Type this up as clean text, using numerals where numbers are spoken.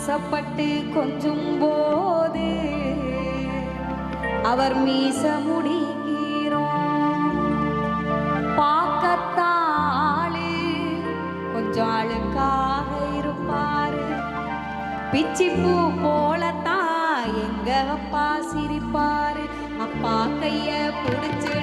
ஆசைப்பட்டு கொஞ்சும் போது அவர் மீச முடிக்கிறோம். பார்க்கத்தாளு கொஞ்சம் அழுக்காக இருப்பாரு. பிச்சிப்பூ போலத்தான் எங்க அப்பா சிரிப்பாரு. அப்பா கைய பிடிச்சு